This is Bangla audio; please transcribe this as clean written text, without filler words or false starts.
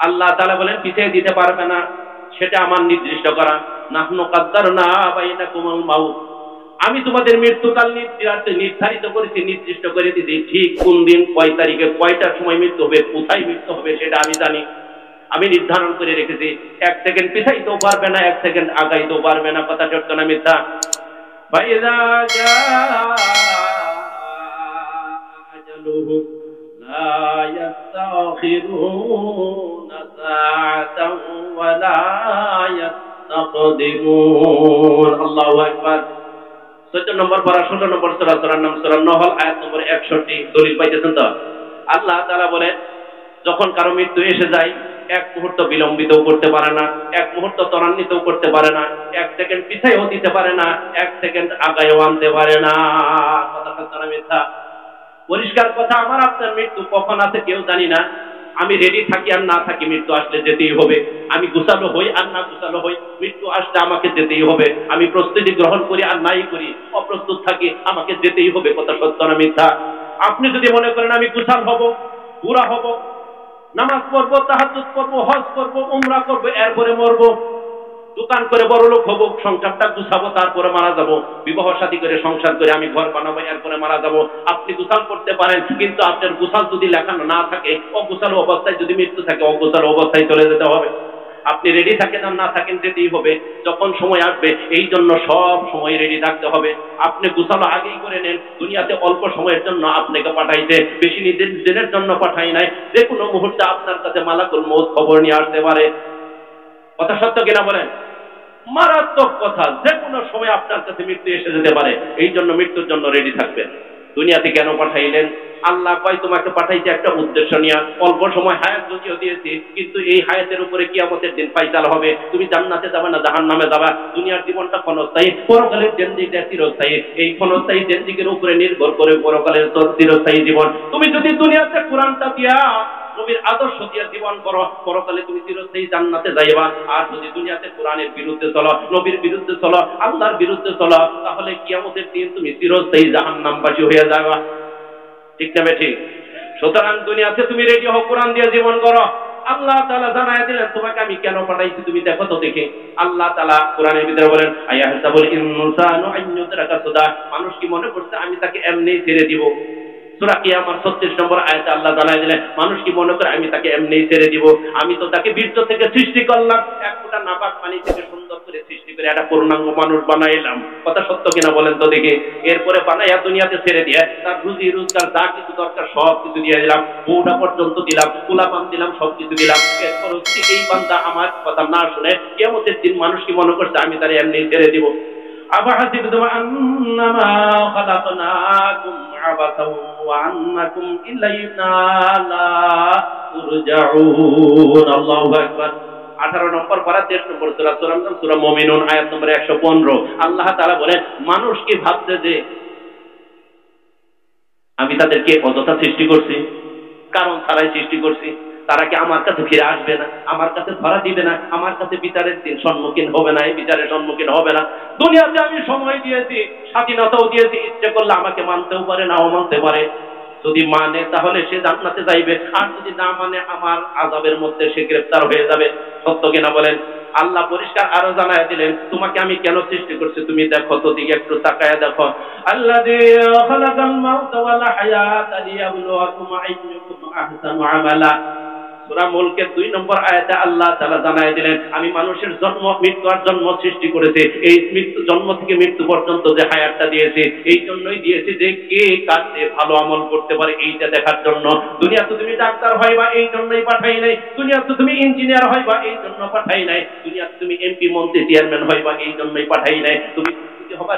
আল্লাহ তাআলা বলেন পিছিয়ে দিতে পারবে না, সেটা আমার নির্দিষ্ট করা। নাহনু কাদ্দারনা বাইনাকুমুল মাউত, আমি তোমাদের মৃত্যুকাল নির্ধারিত করেছি, নির্দিষ্ট করে দিয়েছি, ঠিক কোন দিন কয় তারিখে কয়টার সময় মৃত্যু হবে, কোথায় মৃত্যু হবে সেটা আমি জানি, আমি নির্ধারণ করে রেখেছি। এক সেকেন্ড পিছাইতেও পারবে না, এক সেকেন্ড আগাইতেও পারবে না। কথা সত্য না মিথ্যা? ফাইযা জাআ আজালুহু লা ইস্তাখিরুনা সাআতান ওয়া লা ইস্তাকদিমুন। আল্লাহু আকবার। 14 নম্বর পারা 16 নম্বর সূরা, সূরার নাম সূরা নহল, আয়াত নম্বর 61। দলিল পাইতেছেন তো? আল্লাহ তাআলা বলেন যখন কারো মৃত্যু এসে যায়, এক মুহূর্ত বিলম্বিতও করতে পারে না, এক মুহূর্ত ত্বরান্বিতও করতে পারে না, এক সেকেন্ড পিছাইও দিতে পারে না, এক সেকেন্ড আগায়ও আনতে পারে না। কথা সত্য না মিথ্যা? পরিষ্কার কথা, আমার আপনার মৃত্যু কখন আছে কেউ জানি না। আমি রেডি থাকি আর না থাকি, মৃত্যু আসলে যেতেই হবে। আমি গুছালো হই আর না গুছালো হই, মৃত্যু আসলে আমাকে যেতেই হবে। আমি প্রস্তুতি গ্রহণ করি আর নাই করি, অপ্রস্তুত থাকি, আমাকে যেতেই হবে। কথা সত্য না মিথ্যা? আপনি যদি মনে করেন আমি গুছাল হব, পুরা হব, নামাজ পড়বো, তাহাজ্জুদ করবো, হজ করবো, উমরা করবো, এরপরে মরবো, দোকান করে বড় লোক হবো, সংসারটা গুছাবো, তারপরে মারা যাবো, বিবাহ শাদী করে সংসার করে আমি ঘর বানাবো, এরপরে মারা যাবো, আপনি গুছাল করতে পারেন, কিন্তু আপনার গুছাল যদি লেখানো না থাকে, অগুছালো অবস্থায় যদি মৃত্যু থাকে, অগুছালো অবস্থায় চলে যেতে হবে। আপনি রেডি থাকেন আর না থাকেন, যেতেই হবে যখন সময় আসবে। এই জন্য সব সময় রেডি থাকতে হবে। আপনি গুছালো আগেই করে নেন। দুনিয়াতে অল্প সময়ের জন্য আপনাকে পাঠাইছে, বেশি দিনের জন্য পাঠাই নাই। যে কোনো মুহূর্তে আপনার কাছে মালাকুল মউত খবর নিয়ে আসতে পারে। কথা সত্য কিনা বলেন? মারাত্মক কথা, যে কোনো সময় আপনার কাছে মৃত্যু এসে যেতে পারে। এই জন্য মৃত্যুর জন্য রেডি থাকবেন। দুনিয়াতে কেন পাঠাইলেন? আল্লাহ কয় তোমাকে পাঠাইছে একটা উদ্দেশ্য নিয়ে। অল্প সময় হায়াত যদিও দিয়েছি, কিন্তু এই হায়াতের উপরে কিয়ামতের দিন ফাইসাল হবে। তুমি জান্নাতে যাবে না জাহান্নামে যাবা। দুনিয়ার জীবনটা ক্ষণস্থায়ী, পরকালের জিন্দেগিটা চিরস্থায়ী। এই ক্ষণস্থায়ী জিন্দেগির উপরে নির্ভর করে পরকালের চিরস্থায়ী জীবন। তুমি যদি দুনিয়াতে কোরআনটা দিয়া, নবীর আদর্শ দিয়ে জীবন করো, পরকালে তুমি চিরস্থায়ী জান্নাতে যাইবা। আর যদি দুনিয়াতে কোরআনের বিরুদ্ধে চলো, নবীর বিরুদ্ধে চলো, আল্লাহর বিরুদ্ধে চলো, তাহলে কিয়ামতের দিন তুমি চিরস্থায়ী জাহান্নামবাসী হয়ে যাবা। ঠিক না ঠিক? সুতরাং দুনিয়াতে তুমি রেডি হও, কোরআন দিয়ে জীবন করো। আল্লাহ তাআলা জানায় দিলেন তোমাকে আমি কেন পাঠাইছি, তুমি দেখো তো দেখে। আল্লাহ তাআলা কোরআনের ভিতরে বলেন আয়াহসাবুল ইনসানু আইয়ুতরাকা সুদা, মানুষ কি মনে করছে আমি তাকে এমনি ছেড়ে দিব? সূরা কিয়ামত 36 নম্বর আয়াতে আল্লাহ জানায় দিলেন মানুষ কি মনে করে আমি তাকে এমনি ছেড়ে দিব? আমি তো তাকে বীর্য থেকে সৃষ্টি করলাম, এক ফোঁটা নাপাক পানি থেকে সুন্দর করে সৃষ্টি করে একটা পূর্ণাঙ্গ মানুষ বানাইলাম। কথা সত্য কিনা বলেন তো দেখি? এরপরে বানাইয়া দুনিয়াতে ছেড়ে দিয়ে তার রুজি রোজগার যা কিছু দরকার সব কিছু দিয়ে দিলাম, বউটা পর্যন্ত দিলাম, পোলাপান দিলাম, সব কিছু দিলাম। এরপর হচ্ছে এই বান্দা আমার কথা না শুনে কিয়ামতের দিন মানুষ কি মনে করছে আমি তারে এমনি ছেড়ে দিব? আফাহাসিবতুম আন্নামা খালাকনাকুম আবাসাও ওয়া আন্নাকুম ইলাইনা লা তুরজাউন। আল্লাহু আকবার। 18 নম্বর পারা 23 নম্বর সূরা, সূরা মুমিনুন, আয়াত নম্বর 115। আল্লাহ তাআলা বলেন মানুষ কি ভাবছে যে আমি তাদেরকে অযথা সৃষ্টি করছি? কারণ ছাড়াই সৃষ্টি করছি। তারা কি আমার কাছে ফিরে আসবে না? আমার কাছে ধরা দিবে না? আমার কাছে বিচারের দিন সম্মুখীন হবে না? এই বিচারের সম্মুখীন হবে না? দুনিয়াতে আমি সময় দিয়েছি, স্বাধীনতাও দিয়েছি, ইচ্ছে করলে আমাকে মানতেও পারে, নাও মানতে পারে। যদি মানে তাহলে সে জান্নাতে যাইবে, আর যদি না মানে আমার আযাবের মধ্যে সে গ্রেফতার হয়ে যাবে। সত্য কিনা বলেন? আল্লাহ পরিষ্কার আরো জানায় দিলেন তোমাকে আমি কেন সৃষ্টি করছি, তুমি দেখো তো দিকে, একটু তাকায়া দেখো। আল্লাযী খালাকাল মাউতা ওয়াল হায়াতা লিয়াবলুয়াকুম আইয়ুকুম আহসানু আমালা। সূরা মুলকের 2 নম্বর আয়াতে আল্লাহ তাআলা জানায় দিলেন আমি মানুষের জন্ম মৃত্যু আর জন্ম সৃষ্টি করেছি, এই মৃত্যু জন্ম থেকে মৃত্যু পর্যন্ত যে হায়াতটা দিয়েছি, এই জন্যই দিয়েছি যে কে কাছে ভালো আমল করতে পারে এইটা দেখার জন্য। দুনিয়াতে তুমি ডাক্তার হইবা এই জন্যই পাঠাই নাই, দুনিয়াতে তুমি ইঞ্জিনিয়ার হইবা এই জন্য পাঠাই নাই, দুনিয়াতে তুমি এমপি মন্ত্রী চেয়ারম্যান হইবা এই জন্যই পাঠাই নাই। তুমি হবা